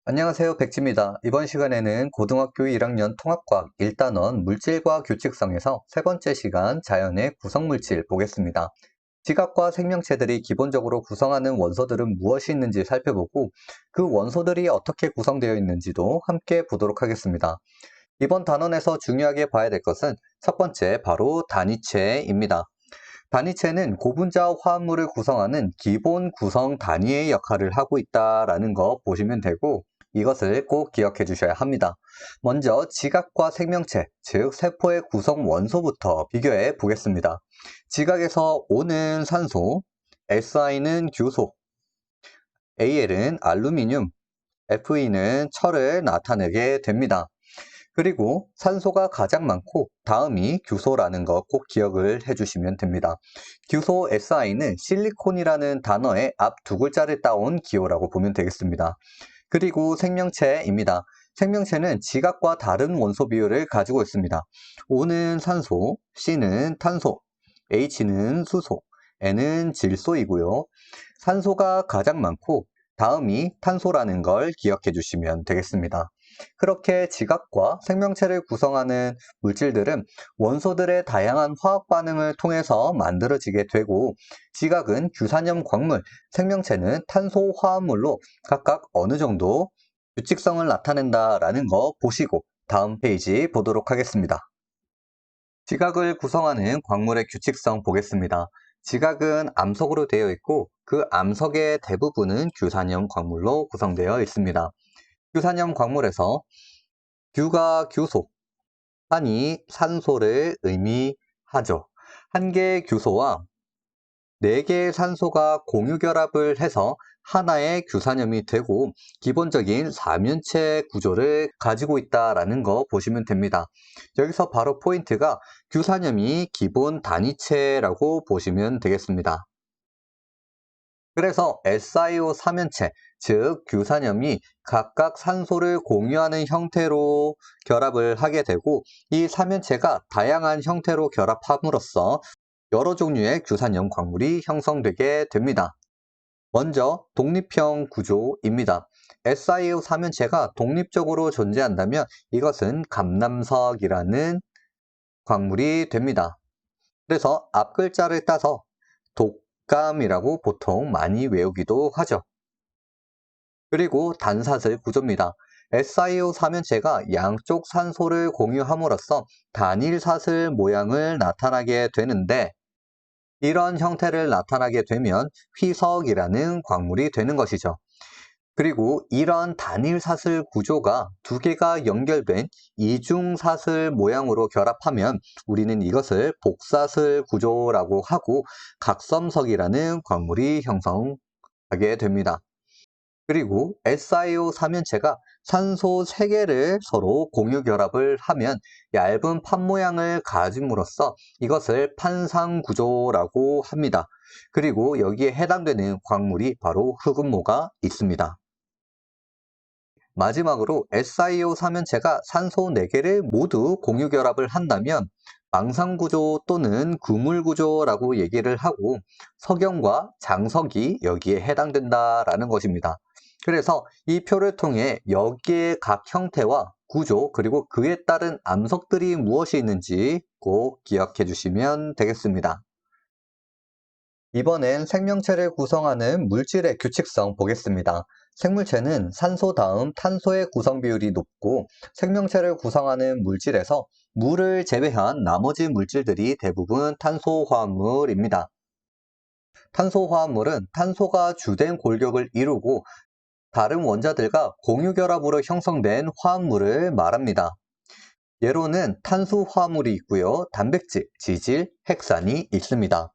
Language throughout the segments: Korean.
안녕하세요. 백지입니다. 이번 시간에는 고등학교 1학년 통합과학 1단원 물질과 규칙성에서 세 번째 시간 자연의 구성물질 보겠습니다. 지각과 생명체들이 기본적으로 구성하는 원소들은 무엇이 있는지 살펴보고 그 원소들이 어떻게 구성되어 있는지도 함께 보도록 하겠습니다. 이번 단원에서 중요하게 봐야 될 것은 첫 번째 바로 단위체입니다. 단위체는 고분자 화합물을 구성하는 기본 구성 단위의 역할을 하고 있다는 거 보시면 되고 이것을 꼭 기억해 주셔야 합니다. 먼저 지각과 생명체, 즉 세포의 구성 원소부터 비교해 보겠습니다. 지각에서 O는 산소, Si는 규소, Al은 알루미늄, Fe는 철을 나타내게 됩니다. 그리고 산소가 가장 많고 다음이 규소라는 거 꼭 기억을 해주시면 됩니다. 규소 SI는 실리콘이라는 단어의 앞 두 글자를 따온 기호라고 보면 되겠습니다. 그리고 생명체입니다. 생명체는 지각과 다른 원소 비율을 가지고 있습니다. O는 산소, C는 탄소, H는 수소, N은 질소이고요. 산소가 가장 많고 다음이 탄소라는 걸 기억해 주시면 되겠습니다. 그렇게 지각과 생명체를 구성하는 물질들은 원소들의 다양한 화학 반응을 통해서 만들어지게 되고 지각은 규산염 광물, 생명체는 탄소 화합물로 각각 어느 정도 규칙성을 나타낸다라는 거 보시고 다음 페이지 보도록 하겠습니다. 지각을 구성하는 광물의 규칙성 보겠습니다. 지각은 암석으로 되어 있고 그 암석의 대부분은 규산염 광물로 구성되어 있습니다. 규산염 광물에서 규가 규소, 산이 산소를 의미하죠. 한 개의 규소와 네 개의 산소가 공유 결합을 해서 하나의 규산염이 되고 기본적인 사면체 구조를 가지고 있다는 거 보시면 됩니다. 여기서 바로 포인트가 규산염이 기본 단위체라고 보시면 되겠습니다. 그래서 SiO 사면체, 즉 규산염이 각각 산소를 공유하는 형태로 결합을 하게 되고 이 사면체가 다양한 형태로 결합함으로써 여러 종류의 규산염 광물이 형성되게 됩니다. 먼저 독립형 구조입니다. SiO 사면체가 독립적으로 존재한다면 이것은 감남석이라는 광물이 됩니다. 그래서 앞 글자를 따서 독감이라고 보통 많이 외우기도 하죠. 그리고 단사슬 구조입니다. SiO 사면체가 양쪽 산소를 공유함으로써 단일 사슬 모양을 나타나게 되는데 이런 형태를 나타나게 되면 휘석이라는 광물이 되는 것이죠. 그리고 이런 단일 사슬 구조가 두 개가 연결된 이중 사슬 모양으로 결합하면 우리는 이것을 복사슬 구조라고 하고 각섬석이라는 광물이 형성하게 됩니다. 그리고 SiO 사면체가 산소 3개를 서로 공유 결합을 하면 얇은 판 모양을 가짐으로써 이것을 판상 구조라고 합니다. 그리고 여기에 해당되는 광물이 바로 흑음모가 있습니다. 마지막으로 SiO 사면체가 산소 4개를 모두 공유 결합을 한다면 망상구조 또는 그물구조라고 얘기를 하고 석영과 장석이 여기에 해당된다라는 것입니다. 그래서 이 표를 통해 여기에 각 형태와 구조 그리고 그에 따른 암석들이 무엇이 있는지 꼭 기억해 주시면 되겠습니다. 이번엔 생명체를 구성하는 물질의 규칙성 보겠습니다. 생물체는 산소 다음 탄소의 구성 비율이 높고 생명체를 구성하는 물질에서 물을 제외한 나머지 물질들이 대부분 탄소화합물입니다. 탄소화합물은 탄소가 주된 골격을 이루고 다른 원자들과 공유결합으로 형성된 화합물을 말합니다. 예로는 탄수화물이 있고요. 단백질, 지질, 핵산이 있습니다.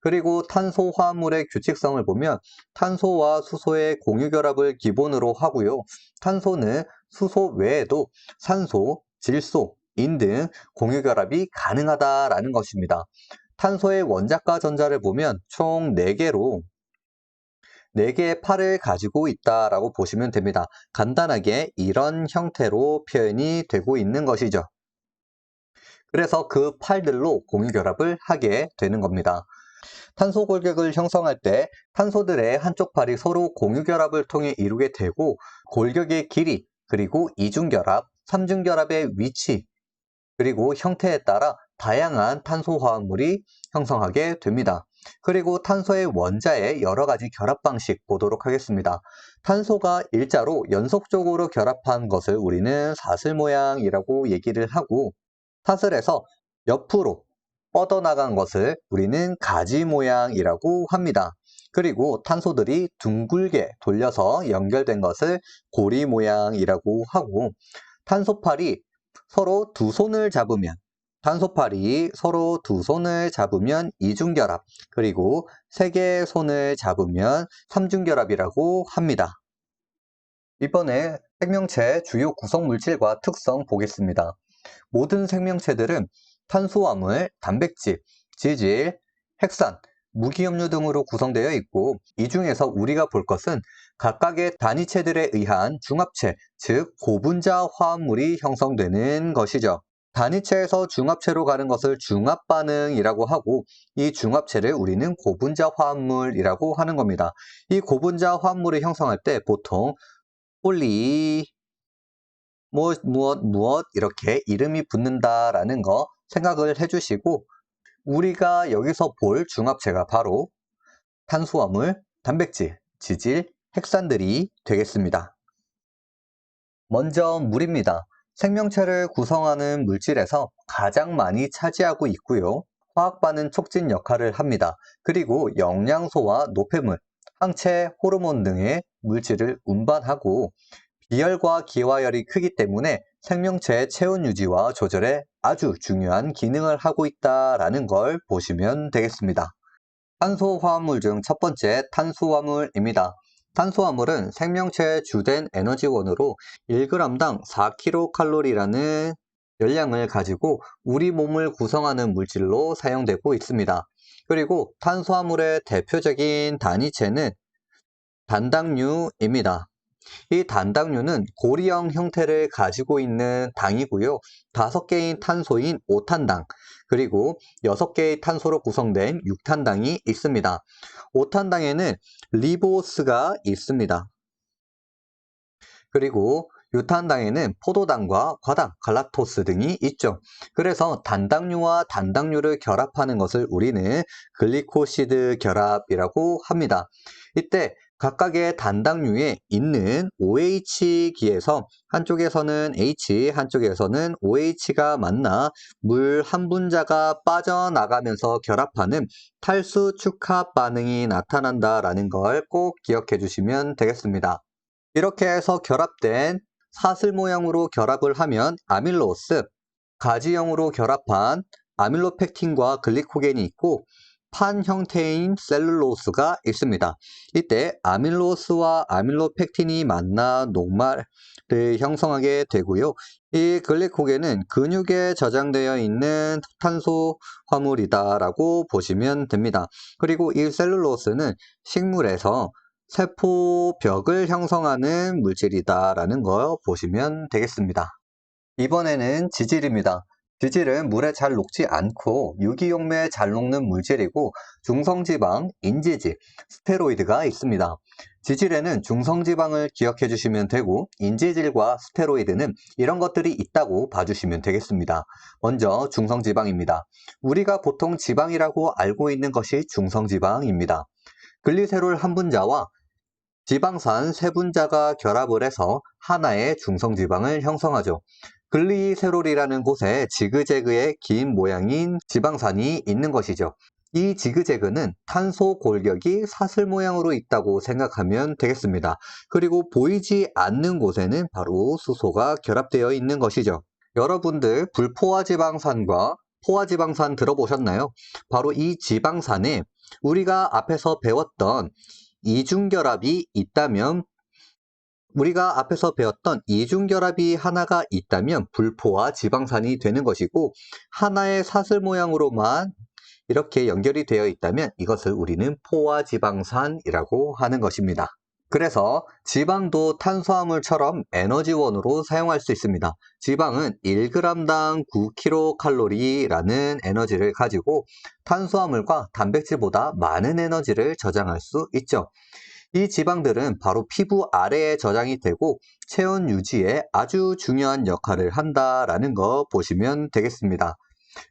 그리고 탄소 화합물의 규칙성을 보면 탄소와 수소의 공유결합을 기본으로 하고요. 탄소는 수소 외에도 산소, 질소, 인 등 공유결합이 가능하다라는 것입니다. 탄소의 원자과 전자를 보면 총 4개로 4개의 팔을 가지고 있다라고 보시면 됩니다. 간단하게 이런 형태로 표현이 되고 있는 것이죠. 그래서 그 팔들로 공유결합을 하게 되는 겁니다. 탄소 골격을 형성할 때 탄소들의 한쪽 팔이 서로 공유결합을 통해 이루게 되고 골격의 길이, 그리고 이중결합, 삼중결합의 위치, 그리고 형태에 따라 다양한 탄소 화합물이 형성하게 됩니다. 그리고 탄소의 원자의 여러 가지 결합 방식 보도록 하겠습니다. 탄소가 일자로 연속적으로 결합한 것을 우리는 사슬 모양이라고 얘기를 하고, 사슬에서 옆으로 뻗어나간 것을 우리는 가지 모양이라고 합니다. 그리고 탄소들이 둥글게 돌려서 연결된 것을 고리 모양이라고 하고, 탄소팔이 서로 두 손을 잡으면 이중결합, 그리고 세 개의 손을 잡으면 삼중결합이라고 합니다. 이번에 생명체의 주요 구성 물질과 특성 보겠습니다. 모든 생명체들은 탄수화물, 단백질, 지질, 핵산, 무기염류 등으로 구성되어 있고, 이 중에서 우리가 볼 것은 각각의 단위체들에 의한 중합체, 즉 고분자 화합물이 형성되는 것이죠. 단위체에서 중합체로 가는 것을 중합반응이라고 하고, 이 중합체를 우리는 고분자 화합물이라고 하는 겁니다. 이 고분자 화합물을 형성할 때 보통 폴리, 무엇 이렇게 이름이 붙는다라는 거 생각을 해주시고, 우리가 여기서 볼 중합체가 바로 탄수화물, 단백질, 지질, 핵산들이 되겠습니다. 먼저 물입니다. 생명체를 구성하는 물질에서 가장 많이 차지하고 있고요. 화학반응 촉진 역할을 합니다. 그리고 영양소와 노폐물, 항체, 호르몬 등의 물질을 운반하고, 비열과 기화열이 크기 때문에 생명체의 체온 유지와 조절에 아주 중요한 기능을 하고 있다는 걸 보시면 되겠습니다. 탄소화합물 중 첫 번째 탄수화물입니다. 탄수화물은 생명체의 주된 에너지원으로 1g당 4kcal라는 열량을 가지고 우리 몸을 구성하는 물질로 사용되고 있습니다. 그리고 탄수화물의 대표적인 단위체는 단당류입니다. 이 단당류는 고리형 형태를 가지고 있는 당이고요. 5개의 탄소인 5탄당, 그리고 6개의 탄소로 구성된 6탄당이 있습니다. 5탄당에는 리보스가 있습니다. 그리고 6탄당에는 포도당과 과당, 갈락토스 등이 있죠. 그래서 단당류와 단당류를 결합하는 것을 우리는 글리코시드 결합이라고 합니다. 이때 각각의 단당류에 있는 OH기에서 한쪽에서는 H, 한쪽에서는 OH가 만나 물 한 분자가 빠져나가면서 결합하는 탈수 축합 반응이 나타난다라는 걸 꼭 기억해 주시면 되겠습니다. 이렇게 해서 결합된 사슬 모양으로 결합을 하면 아밀로스, 가지형으로 결합한 아밀로펙틴과 글리코겐이 있고, 판 형태인 셀룰로스가 있습니다. 이때 아밀로스와 아밀로펙틴이 만나 녹말을 형성하게 되고요. 이 글리코겐은 근육에 저장되어 있는 탄소 화물이다라고 보시면 됩니다. 그리고 이 셀룰로스는 식물에서 세포벽을 형성하는 물질이다라는 거 보시면 되겠습니다. 이번에는 지질입니다. 지질은 물에 잘 녹지 않고 유기용매에 잘 녹는 물질이고, 중성지방, 인지질, 스테로이드가 있습니다. 지질에는 중성지방을 기억해 주시면 되고, 인지질과 스테로이드는 이런 것들이 있다고 봐주시면 되겠습니다. 먼저 중성지방입니다. 우리가 보통 지방이라고 알고 있는 것이 중성지방입니다. 글리세롤 한 분자와 지방산 세 분자가 결합을 해서 하나의 중성지방을 형성하죠. 글리세롤이라는 곳에 지그재그의 긴 모양인 지방산이 있는 것이죠. 이 지그재그는 탄소 골격이 사슬 모양으로 있다고 생각하면 되겠습니다. 그리고 보이지 않는 곳에는 바로 수소가 결합되어 있는 것이죠. 여러분들 불포화지방산과 포화지방산 들어보셨나요? 바로 이 지방산에 우리가 앞에서 배웠던 이중결합이 하나가 있다면 불포화 지방산이 되는 것이고, 하나의 사슬 모양으로만 이렇게 연결이 되어 있다면 이것을 우리는 포화 지방산이라고 하는 것입니다. 그래서 지방도 탄수화물처럼 에너지원으로 사용할 수 있습니다. 지방은 1g당 9kcal라는 에너지를 가지고 탄수화물과 단백질보다 많은 에너지를 저장할 수 있죠. 이 지방들은 바로 피부 아래에 저장이 되고 체온 유지에 아주 중요한 역할을 한다라는 거 보시면 되겠습니다.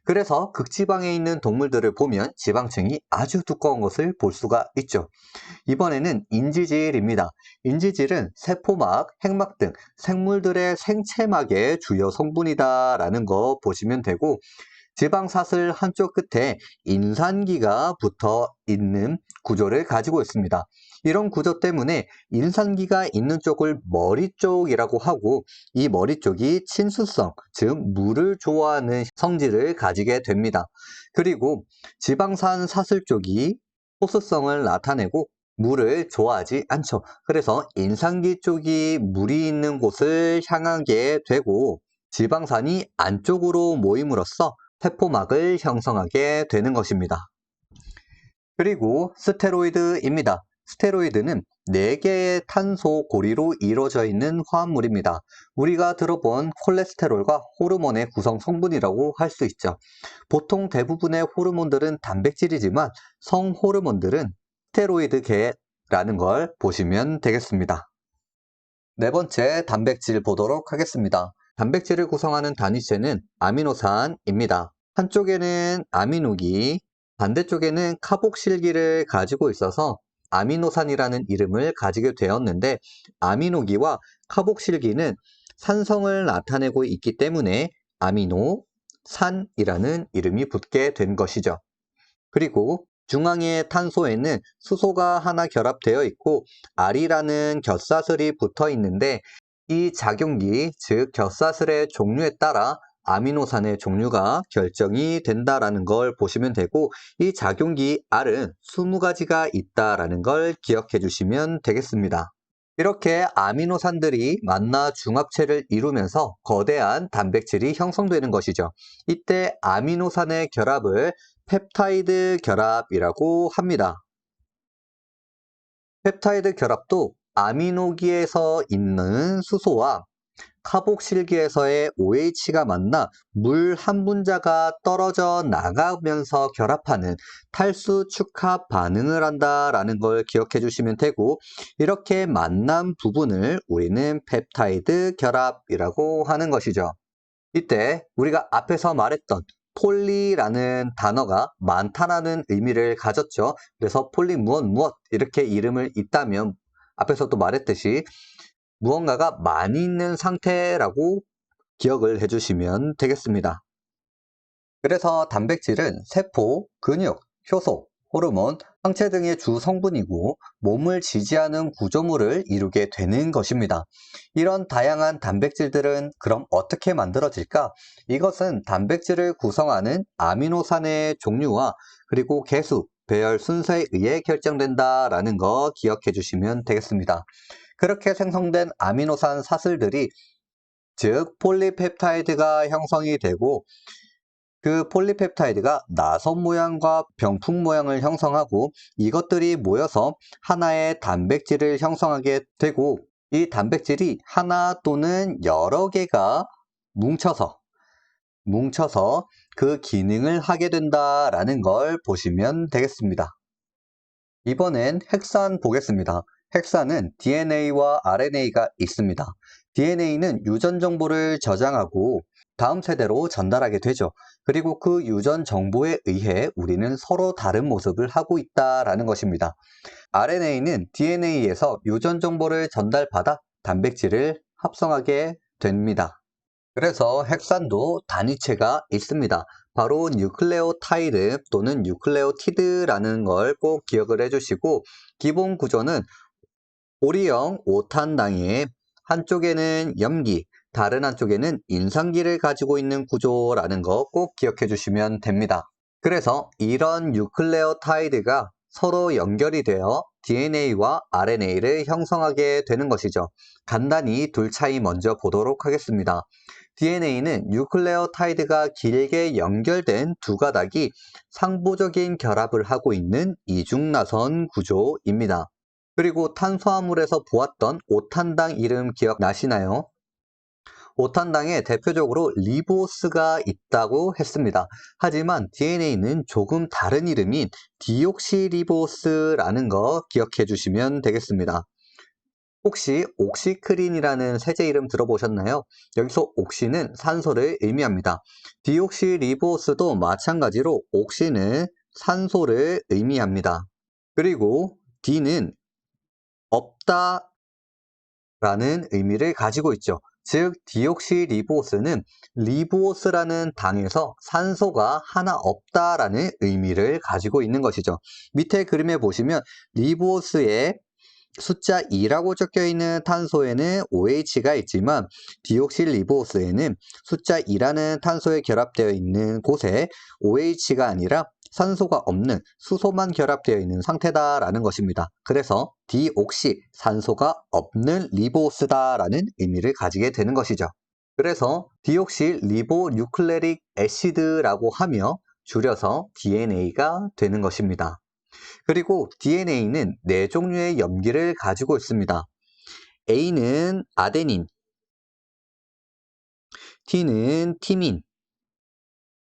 그래서 극지방에 있는 동물들을 보면 지방층이 아주 두꺼운 것을 볼 수가 있죠. 이번에는 인지질입니다. 인지질은 세포막, 핵막 등 생물들의 생체막의 주요 성분이다라는 거 보시면 되고, 지방사슬 한쪽 끝에 인산기가 붙어 있는 구조를 가지고 있습니다. 이런 구조 때문에 인산기가 있는 쪽을 머리 쪽이라고 하고, 이 머리 쪽이 친수성, 즉 물을 좋아하는 성질을 가지게 됩니다. 그리고 지방산 사슬 쪽이 호수성을 나타내고 물을 좋아하지 않죠. 그래서 인산기 쪽이 물이 있는 곳을 향하게 되고, 지방산이 안쪽으로 모임으로써 세포막을 형성하게 되는 것입니다. 그리고 스테로이드입니다. 스테로이드는 4개의 탄소 고리로 이루어져 있는 화합물입니다. 우리가 들어본 콜레스테롤과 호르몬의 구성 성분이라고 할 수 있죠. 보통 대부분의 호르몬들은 단백질이지만 성호르몬들은 스테로이드계라는 걸 보시면 되겠습니다. 네 번째 단백질 보도록 하겠습니다. 단백질을 구성하는 단위체는 아미노산입니다. 한쪽에는 아미노기, 반대쪽에는 카복실기를 가지고 있어서 아미노산이라는 이름을 가지게 되었는데, 아미노기와 카복실기는 산성을 나타내고 있기 때문에 아미노산이라는 이름이 붙게 된 것이죠. 그리고 중앙의 탄소에는 수소가 하나 결합되어 있고 R이라는 곁사슬이 붙어 있는데, 이 작용기, 즉 곁사슬의 종류에 따라 아미노산의 종류가 결정이 된다라는 걸 보시면 되고, 이 작용기 R은 20가지가 있다라는 걸 기억해 주시면 되겠습니다. 이렇게 아미노산들이 만나 중합체를 이루면서 거대한 단백질이 형성되는 것이죠. 이때 아미노산의 결합을 펩타이드 결합이라고 합니다. 펩타이드 결합도 아미노기에서 있는 수소와 카복실기에서의 OH가 만나 물 한 분자가 떨어져 나가면서 결합하는 탈수 축합 반응을 한다라는 걸 기억해 주시면 되고, 이렇게 만난 부분을 우리는 펩타이드 결합이라고 하는 것이죠. 이때 우리가 앞에서 말했던 폴리라는 단어가 많다라는 의미를 가졌죠. 그래서 폴리 무엇 이렇게 이름을 잇다면 앞에서도 말했듯이 무언가가 많이 있는 상태라고 기억을 해주시면 되겠습니다. 그래서 단백질은 세포, 근육, 효소, 호르몬, 항체 등의 주 성분이고 몸을 지지하는 구조물을 이루게 되는 것입니다. 이런 다양한 단백질들은 그럼 어떻게 만들어질까? 이것은 단백질을 구성하는 아미노산의 종류와 그리고 개수, 배열 순서에 의해 결정된다라는 거 기억해 주시면 되겠습니다. 그렇게 생성된 아미노산 사슬들이, 즉 폴리펩타이드가 형성이 되고, 그 폴리펩타이드가 나선 모양과 병풍 모양을 형성하고 이것들이 모여서 하나의 단백질을 형성하게 되고, 이 단백질이 하나 또는 여러 개가 뭉쳐서 그 기능을 하게 된다라는 걸 보시면 되겠습니다. 이번엔 핵산 보겠습니다. 핵산은 DNA와 RNA가 있습니다. DNA는 유전 정보를 저장하고 다음 세대로 전달하게 되죠. 그리고 그 유전 정보에 의해 우리는 서로 다른 모습을 하고 있다라는 것입니다. RNA는 DNA에서 유전 정보를 전달받아 단백질을 합성하게 됩니다. 그래서 핵산도 단위체가 있습니다. 바로 뉴클레오타이드 또는 뉴클레오티드라는 걸 꼭 기억을 해주시고, 기본 구조는 오리형 5탄당에 한쪽에는 염기, 다른 한쪽에는 인산기를 가지고 있는 구조라는 거 꼭 기억해 주시면 됩니다. 그래서 이런 뉴클레오타이드가 서로 연결이 되어 DNA와 RNA를 형성하게 되는 것이죠. 간단히 둘 차이 먼저 보도록 하겠습니다. DNA는 뉴클레오타이드가 길게 연결된 두 가닥이 상부적인 결합을 하고 있는 이중나선 구조입니다. 그리고 탄수화물에서 보았던 오탄당 이름 기억나시나요? 오탄당에 대표적으로 리보스가 있다고 했습니다. 하지만 DNA는 조금 다른 이름인 디옥시리보스라는 거 기억해 주시면 되겠습니다. 혹시 옥시크린이라는 세제 이름 들어보셨나요? 여기서 옥시는 산소를 의미합니다. 디옥시리보스도 마찬가지로 옥시는 산소를 의미합니다. 그리고 D는 없다 라는 의미를 가지고 있죠. 즉, 디옥시리보스는 리보스라는 당에서 산소가 하나 없다라는 의미를 가지고 있는 것이죠. 밑에 그림에 보시면 리보스에 숫자 2라고 적혀 있는 탄소에는 OH가 있지만 디옥실리보스에는 숫자 2라는 탄소에 결합되어 있는 곳에 OH가 아니라 산소가 없는 수소만 결합되어 있는 상태다라는 것입니다. 그래서 디옥시, 산소가 없는 리보스다라는 의미를 가지게 되는 것이죠. 그래서 디옥시 리보뉴클레릭 애시드라고 하며 줄여서 DNA가 되는 것입니다. 그리고 DNA는 네 종류의 염기를 가지고 있습니다. A는 아데닌, T는 티민,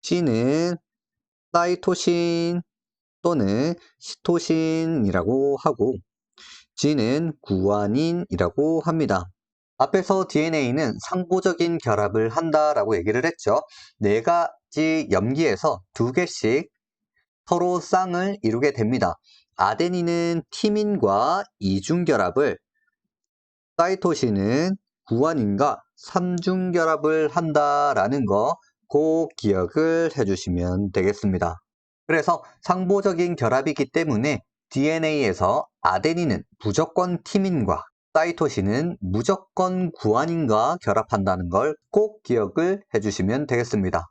C는 사이토신 또는 시토신이라고 하고 G는 구아닌이라고 합니다. 앞에서 DNA는 상보적인 결합을 한다라고 얘기를 했죠. 네 가지 염기에서 두 개씩 서로 쌍을 이루게 됩니다. 아데닌은 티민과 이중결합을, 사이토신은 구아닌과 삼중결합을 한다라는 거 꼭 기억을 해주시면 되겠습니다. 그래서 상보적인 결합이기 때문에 DNA에서 아데닌은 무조건 티민과 사이토신은 무조건 구아닌과 결합한다는 걸 꼭 기억을 해주시면 되겠습니다.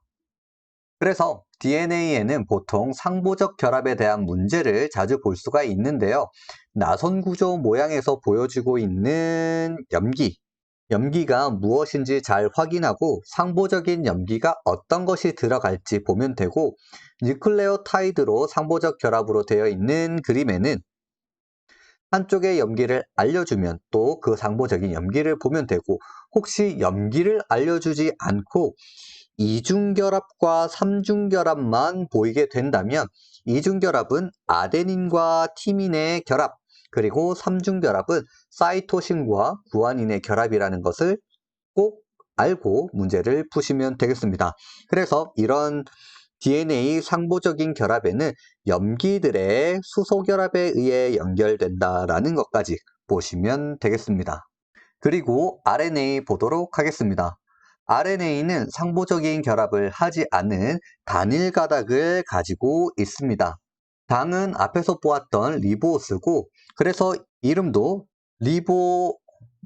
그래서 DNA에는 보통 상보적 결합에 대한 문제를 자주 볼 수가 있는데요. 나선 구조 모양에서 보여지고 있는 염기가 무엇인지 잘 확인하고 상보적인 염기가 어떤 것이 들어갈지 보면 되고, 뉴클레오타이드로 상보적 결합으로 되어 있는 그림에는 한쪽의 염기를 알려주면 또 그 상보적인 염기를 보면 되고, 혹시 염기를 알려주지 않고 이중결합과 삼중결합만 보이게 된다면 이중결합은 아데닌과 티민의 결합, 그리고 삼중결합은 사이토신과 구아닌의 결합이라는 것을 꼭 알고 문제를 푸시면 되겠습니다. 그래서 이런 DNA 상보적인 결합에는 염기들의 수소결합에 의해 연결된다라는 것까지 보시면 되겠습니다. 그리고 RNA 보도록 하겠습니다. RNA는 상보적인 결합을 하지 않은 단일 가닥을 가지고 있습니다. 당은 앞에서 보았던 리보스고, 그래서 이름도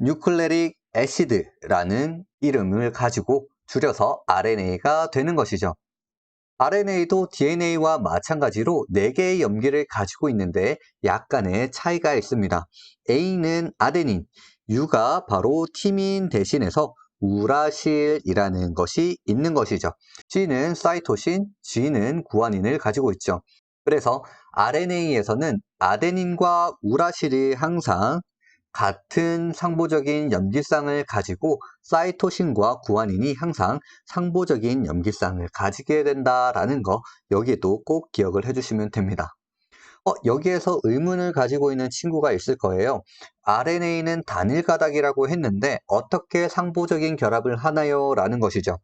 리보뉴클레릭 애시드라는 이름을 가지고 줄여서 RNA가 되는 것이죠. RNA도 DNA와 마찬가지로 4개의 염기를 가지고 있는데 약간의 차이가 있습니다. A는 아데닌, U가 바로 티민 대신해서 우라실이라는 것이 있는 것이죠. C는 사이토신, G는 구아닌을 가지고 있죠. 그래서 RNA에서는 아데닌과 우라실이 항상 같은 상보적인 염기쌍을 가지고 사이토신과 구아닌이 항상 상보적인 염기쌍을 가지게 된다라는 거, 여기에도 꼭 기억을 해주시면 됩니다. 여기에서 의문을 가지고 있는 친구가 있을 거예요. RNA는 단일 가닥이라고 했는데 어떻게 상보적인 결합을 하나요? 라는 것이죠.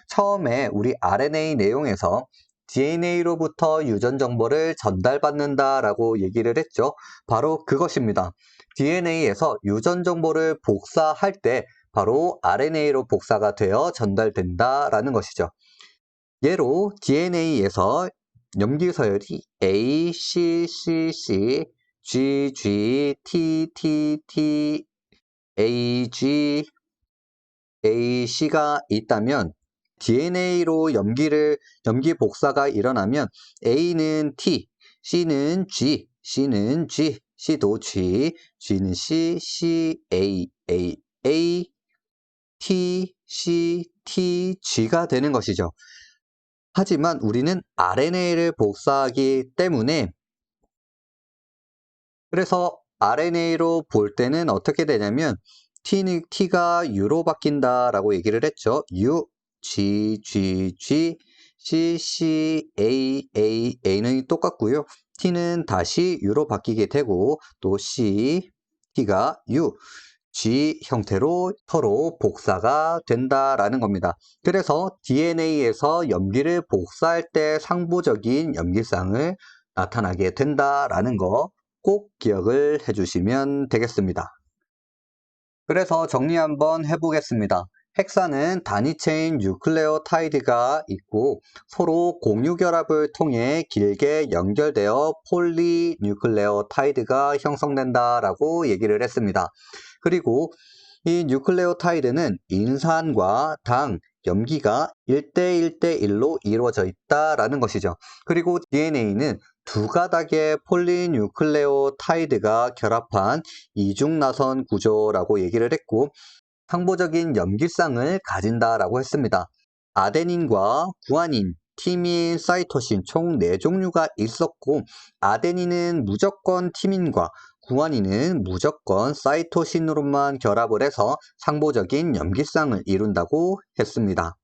처음에 우리 RNA 내용에서 DNA로부터 유전 정보를 전달받는다라고 얘기를 했죠. 바로 그것입니다. DNA에서 유전 정보를 복사할 때 바로 RNA로 복사가 되어 전달된다라는 것이죠. 예로 DNA에서 염기 서열이 A, C, C, C, G, G, T, T, T, A, G, A, C가 있다면 DNA로 염기 복사가 일어나면 A는 T, C는 G, C는 G, C도 G, G는 C, C, A, A, A, T, C, T, G가 되는 것이죠. 하지만 우리는 RNA를 복사하기 때문에, 그래서 RNA로 볼 때는 어떻게 되냐면 T가 U로 바뀐다라고 얘기를 했죠. U, G, G, G, C, C, A, A, A는 똑같고요. T는 다시 U로 바뀌게 되고 또 C, T가 U, G 형태로 서로 복사가 된다라는 겁니다. 그래서 DNA에서 염기를 복사할 때 상부적인 염기쌍을 나타나게 된다라는 거 꼭 기억을 해주시면 되겠습니다. 그래서 정리 한번 해보겠습니다. 헥사는 단위체인 뉴클레오타이드가 있고 서로 공유결합을 통해 길게 연결되어 폴리뉴클레오타이드가 형성된다라고 얘기를 했습니다. 그리고 이 뉴클레오타이드는 인산과 당, 염기가 1대1대1로 이루어져 있다라는 것이죠. 그리고 DNA는 두 가닥의 폴리뉴클레오타이드가 결합한 이중나선 구조라고 얘기를 했고 상부적인 염기쌍을 가진다라고 했습니다. 아데닌과 구아닌, 티민, 사이토신 총 4종류가 있었고 아데닌은 무조건 티민과 구아닌은 무조건 사이토신으로만 결합을 해서 상부적인 염기쌍을 이룬다고 했습니다.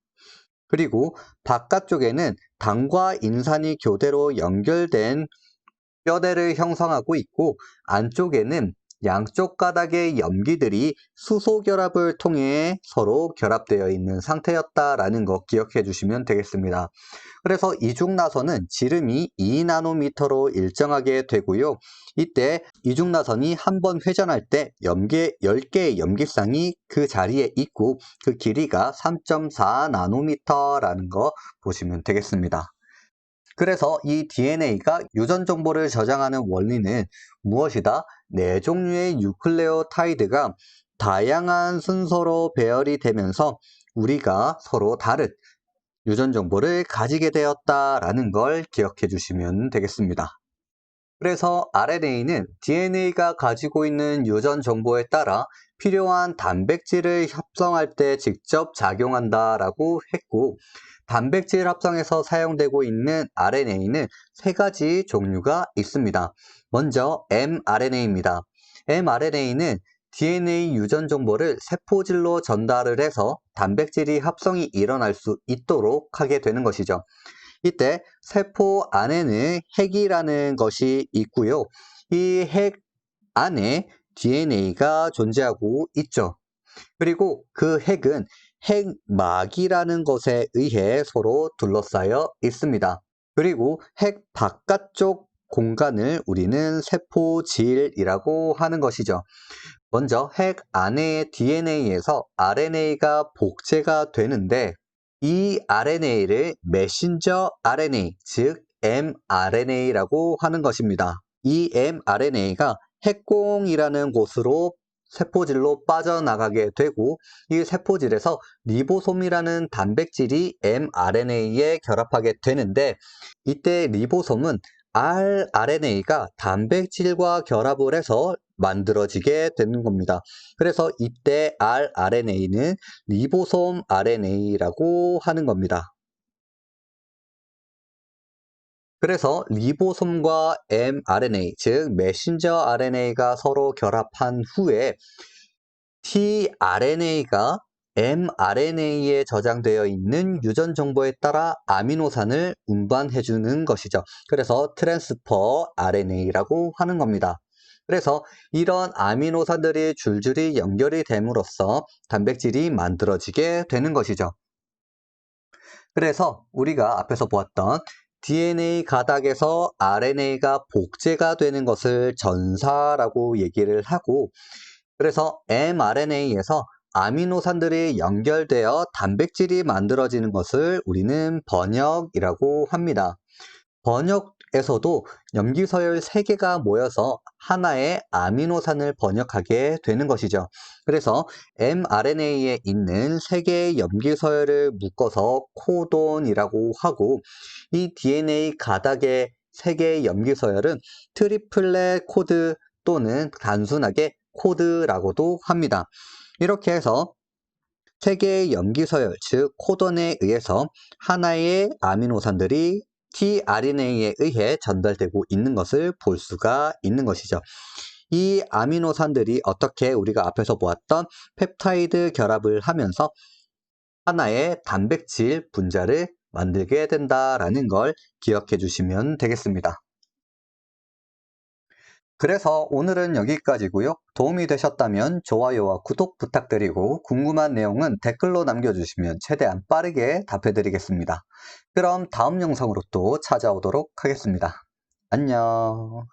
그리고 바깥쪽에는 당과 인산이 교대로 연결된 뼈대를 형성하고 있고 안쪽에는 양쪽 가닥의 염기들이 수소 결합을 통해 서로 결합되어 있는 상태였다라는 거 기억해 주시면 되겠습니다. 그래서 이중나선은 지름이 2나노미터로 일정하게 되고요. 이때 이중나선이 한번 회전할 때 10개의 염기쌍이 그 자리에 있고 그 길이가 3.4나노미터라는 거 보시면 되겠습니다. 그래서 이 DNA가 유전 정보를 저장하는 원리는 무엇이다? 4종류의 뉴클레오타이드가 다양한 순서로 배열이 되면서 우리가 서로 다른 유전 정보를 가지게 되었다라는 걸 기억해 주시면 되겠습니다. 그래서 RNA는 DNA가 가지고 있는 유전 정보에 따라 필요한 단백질을 합성할 때 직접 작용한다라고 했고 단백질 합성에서 사용되고 있는 RNA는 3가지 종류가 있습니다. 먼저 mRNA입니다. mRNA는 DNA 유전 정보를 세포질로 전달을 해서 단백질이 합성이 일어날 수 있도록 하게 되는 것이죠. 이때 세포 안에는 핵이라는 것이 있고요. 이 핵 안에 DNA가 존재하고 있죠. 그리고 그 핵은 핵막이라는 것에 의해 서로 둘러싸여 있습니다. 그리고 핵 바깥쪽 공간을 우리는 세포질이라고 하는 것이죠. 먼저 핵 안의 DNA에서 RNA가 복제가 되는데 이 RNA를 메신저 RNA, 즉 mRNA라고 하는 것입니다. 이 mRNA가 핵공이라는 곳으로 세포질로 빠져나가게 되고 이 세포질에서 리보솜이라는 단백질이 mRNA에 결합하게 되는데 이때 리보솜은 rRNA가 단백질과 결합을 해서 만들어지게 되는 겁니다. 그래서 이때 rRNA는 리보솜 RNA라고 하는 겁니다. 그래서 리보솜과 mRNA, 즉 메신저 RNA가 서로 결합한 후에 tRNA가 mRNA에 저장되어 있는 유전 정보에 따라 아미노산을 운반해 주는 것이죠. 그래서 트랜스퍼 RNA라고 하는 겁니다. 그래서 이런 아미노산들이 줄줄이 연결이 됨으로써 단백질이 만들어지게 되는 것이죠. 그래서 우리가 앞에서 보았던 DNA 가닥에서 RNA가 복제가 되는 것을 전사라고 얘기를 하고 그래서 mRNA에서 아미노산들이 연결되어 단백질이 만들어지는 것을 우리는 번역이라고 합니다. 번역에서도 염기서열 3개가 모여서 하나의 아미노산을 번역하게 되는 것이죠. 그래서 mRNA에 있는 3개의 염기서열을 묶어서 코돈이라고 하고 이 DNA 가닥의 3개의 염기서열은 트리플렛 코드 또는 단순하게 코드라고도 합니다. 이렇게 해서 3개의 염기서열, 즉 코돈에 의해서 하나의 아미노산들이 tRNA에 의해 전달되고 있는 것을 볼 수가 있는 것이죠. 이 아미노산들이 어떻게 우리가 앞에서 보았던 펩타이드 결합을 하면서 하나의 단백질 분자를 만들게 된다라는 걸 기억해 주시면 되겠습니다. 그래서 오늘은 여기까지고요. 도움이 되셨다면 좋아요와 구독 부탁드리고 궁금한 내용은 댓글로 남겨주시면 최대한 빠르게 답해드리겠습니다. 그럼 다음 영상으로 또 찾아오도록 하겠습니다. 안녕.